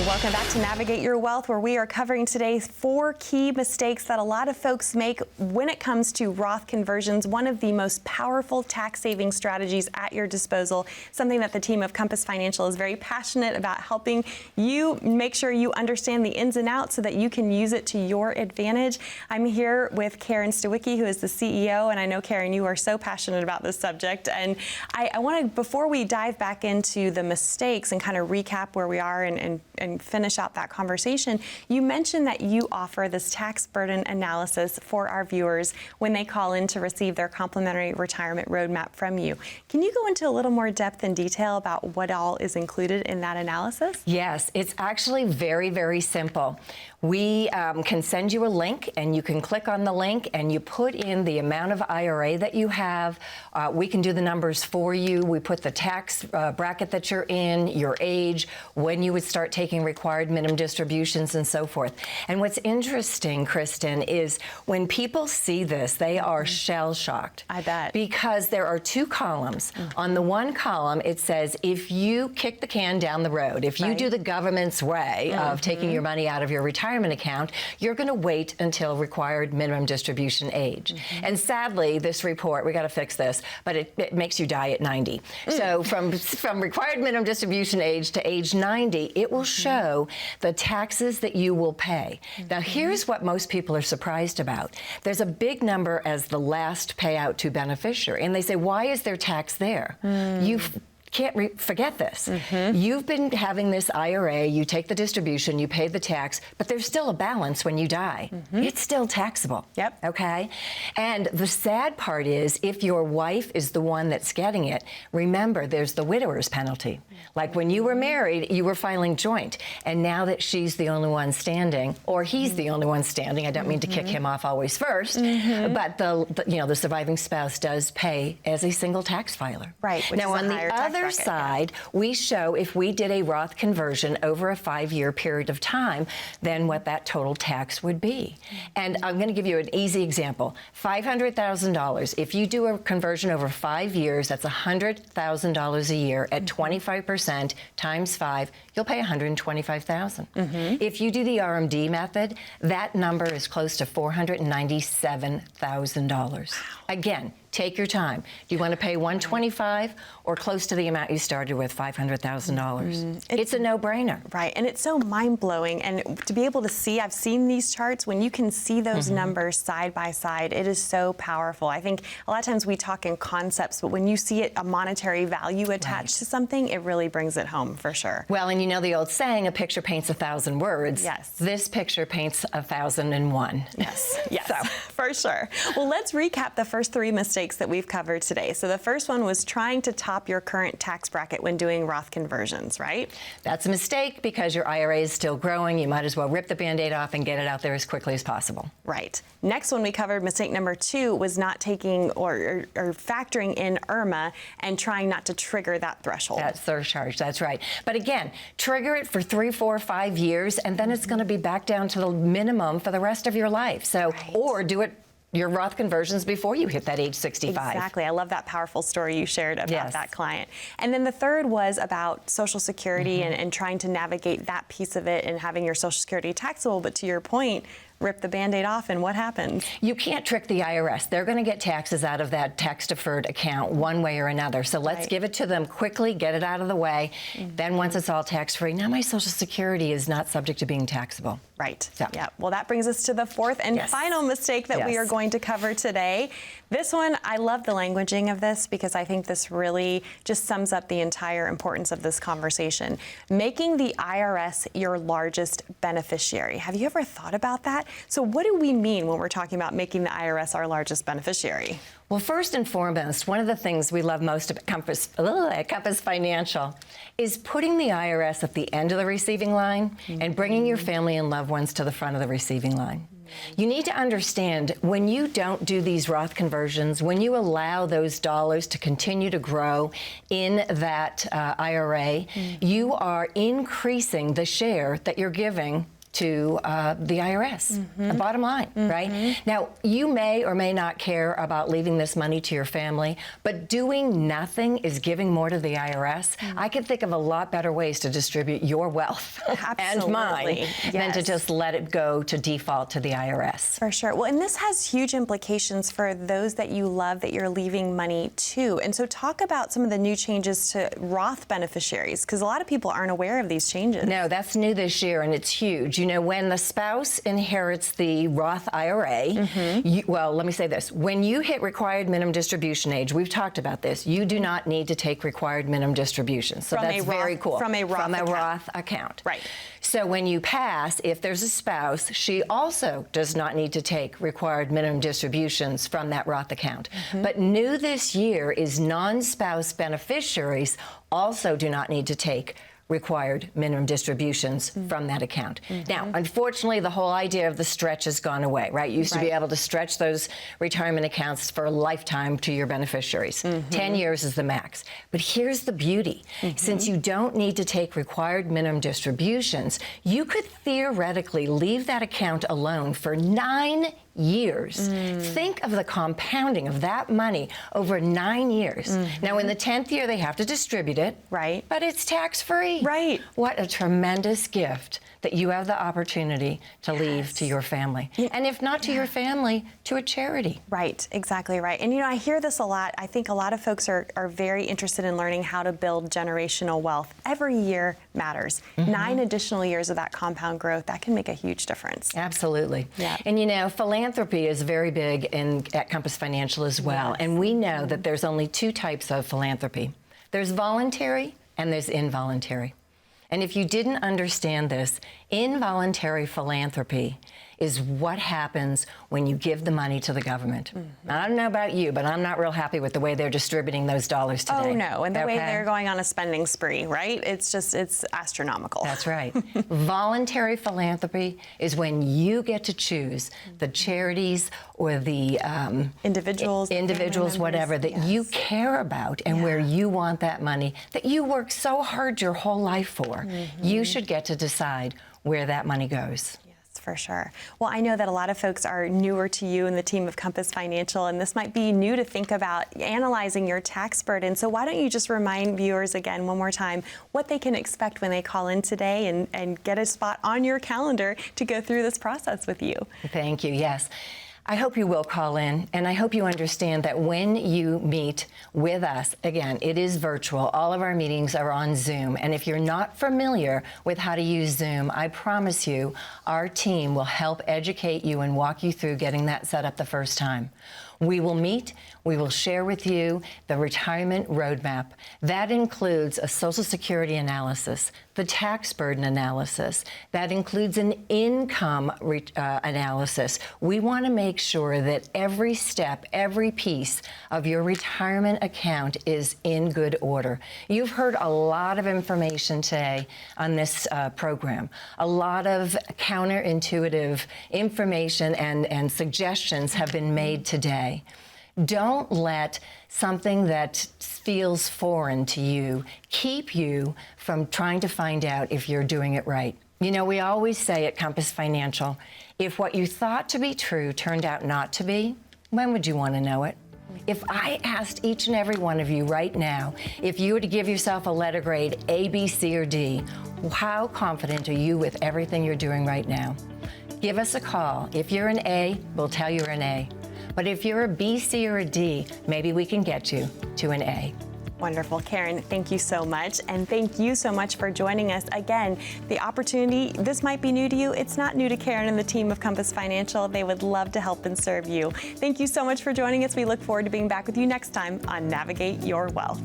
Welcome back to Navigate Your Wealth, where we are covering today 4 key mistakes that a lot of folks make when it comes to Roth conversions, one of the most powerful tax-saving strategies at your disposal, something that the team of Compass Financial is very passionate about helping you make sure you understand the ins and outs so that you can use it to your advantage. I'm here with Karen Stawicki, who is the CEO, and I know, Karen, you are so passionate about this subject. And I want to, before we dive back into the mistakes and kind of recap where we are and finish out that conversation, you mentioned that you offer this tax burden analysis for our viewers when they call in to receive their complimentary retirement roadmap from you. Can you go into a little more depth and detail about what all is included in that analysis? Yes, it's actually very, very simple. We can send you a link, and you can click on the link and you put in the amount of IRA that you have. We can do the numbers for you. We put the tax bracket that you're in, your age, when you would start taking required minimum distributions, and so forth. And what's interesting, Kristin, is when people see this, they are shell-shocked. I bet. Because there are 2 columns. On the one column, it says, if you kick the can down the road, if you do the government's way of taking your money out of your retirement account, you're going to wait until required minimum distribution age. And sadly, this report, we got to fix this, but it makes you die at 90. So from required minimum distribution age to age 90, it will show the taxes that you will pay. Now, here's what most people are surprised about. There's a big number as the last payout to beneficiary, and they say, why is there tax there? You can't forget this. You've been having this IRA, you take the distribution, you pay the tax, but there's still a balance when you die. It's still taxable. Yep. Okay? And the sad part is, if your wife is the one that's getting it, remember, there's the widower's penalty. Like when you were married, you were filing joint, and now that she's the only one standing, or he's the only one standing, I don't mean to kick him off always first, but the surviving spouse does pay as a single tax filer. Right. Now, on the other side, we show if we did a Roth conversion over a 5-year period of time, then what that total tax would be. And I'm going to give you an easy example. $500,000. If you do a conversion over 5 years, that's $100,000 a year at 25% times 5, you'll pay $125,000. If you do the RMD method, that number is close to $497,000. Again, take your time. Do you want to pay $125,000 or close to the amount you started with, $500,000? It's a no-brainer. Right, and it's so mind-blowing. And to be able to see, I've seen these charts, when you can see those numbers side by side, it is so powerful. I think a lot of times we talk in concepts, but when you see it, a monetary value attached to something, it really brings it home for sure. Well, and you know the old saying, a picture paints 1,000 words. Yes. This picture paints 1,001. Yes, yes, for sure. Well, let's recap the first 3 mistakes that we've covered today. So the first one was trying to top your current tax bracket when doing Roth conversions, right? That's a mistake because your IRA is still growing. You might as well rip the Band-Aid off and get it out there as quickly as possible. Right. Next one we covered, mistake number 2, was not taking or factoring in IRMA and trying not to trigger that threshold. That surcharge, that's right. But again, trigger it for 3, 4, 5 years, and then it's going to be back down to the minimum for the rest of your life. So, or do it your Roth conversions before you hit that age 65. Exactly. I love that powerful story you shared about that client. And then the third was about Social Security and trying to navigate that piece of it and having your Social Security taxable. But to your point, rip the Band-Aid off, and what happens? You can't trick the IRS. They're going to get taxes out of that tax-deferred account one way or another. So let's give it to them quickly, get it out of the way. Then once it's all tax-free, now my Social Security is not subject to being taxable. Right. So. Yeah. Well, that brings us to the fourth and final mistake that we are going to cover today. This one, I love the languaging of this because I think this really just sums up the entire importance of this conversation. Making the IRS your largest beneficiary. Have you ever thought about that? So what do we mean when we're talking about making the IRS our largest beneficiary? Well, first and foremost, one of the things we love most at Compass Financial is putting the IRS at the end of the receiving line and bringing your family and loved ones to the front of the receiving line. You need to understand, when you don't do these Roth conversions, when you allow those dollars to continue to grow in that IRA, you are increasing the share that you're giving to the IRS, the bottom line, right? Now, you may or may not care about leaving this money to your family, but doing nothing is giving more to the IRS. I can think of a lot better ways to distribute your wealth and mine than to just let it go to default to the IRS. For sure. Well, and this has huge implications for those that you love that you're leaving money to. And so talk about some of the new changes to Roth beneficiaries, because a lot of people aren't aware of these changes. No, that's new this year, and it's huge. You know, when the spouse inherits the Roth IRA, well, let me say this. When you hit required minimum distribution age, we've talked about this, you do not need to take required minimum distributions. So that's very cool. From a Roth account. Right. So when you pass, if there's a spouse, she also does not need to take required minimum distributions from that Roth account. But new this year is non-spouse beneficiaries also do not need to take required minimum distributions from that account. Now, unfortunately, the whole idea of the stretch has gone away, right? You used to be able to stretch those retirement accounts for a lifetime to your beneficiaries. 10 years is the max. But here's the beauty. Since you don't need to take required minimum distributions, you could theoretically leave that account alone for 9 years. Think of the compounding of that money over 9 years. Now, in the 10th year, they have to distribute it. Right. But it's tax-free. Right. What a tremendous gift that you have the opportunity to leave to your family. And if not to your family, to a charity. Right, exactly right. And you know, I hear this a lot. I think a lot of folks are very interested in learning how to build generational wealth. Every year matters. 9 additional years of that compound growth, that can make a huge difference. Absolutely. Yeah. And you know, philanthropy is very big at Compass Financial as well. And we know that there's only 2 types of philanthropy. There's voluntary and there's involuntary. And if you didn't understand this, involuntary philanthropy is what happens when you give the money to the government. I don't know about you, but I'm not real happy with the way they're distributing those dollars today. Oh, no. And the way they're going on a spending spree, right? It's astronomical. That's right. Voluntary philanthropy is when you get to choose the charities or the individuals, whatever, that you care about and where you want that money that you worked so hard your whole life for. You should get to decide where that money goes. For sure. Well, I know that a lot of folks are newer to you and the team of Compass Financial, and this might be new to think about analyzing your tax burden. So why don't you just remind viewers again one more time what they can expect when they call in today and get a spot on your calendar to go through this process with you. Thank you. Yes. I hope you will call in, and I hope you understand that when you meet with us, again, it is virtual. All of our meetings are on Zoom, and if you're not familiar with how to use Zoom, I promise you our team will help educate you and walk you through getting that set up the first time. We will meet, we will share with you the retirement roadmap. That includes a Social Security analysis, the tax burden analysis. That includes an income analysis. We want to make sure that every step, every piece of your retirement account is in good order. You've heard a lot of information today on this program, a lot of counterintuitive information and suggestions have been made today. Don't let something that feels foreign to you keep you from trying to find out if you're doing it right. You know, we always say at Compass Financial, if what you thought to be true turned out not to be, when would you want to know it? If I asked each and every one of you right now, if you were to give yourself a letter grade A, B, C, or D, how confident are you with everything you're doing right now? Give us a call. If you're an A, we'll tell you you're an A. But if you're a B, C, or a D, maybe we can get you to an A. Wonderful. Karen, thank you so much. And thank you so much for joining us. Again, the opportunity, this might be new to you. It's not new to Karen and the team of Compass Financial. They would love to help and serve you. Thank you so much for joining us. We look forward to being back with you next time on Navigate Your Wealth.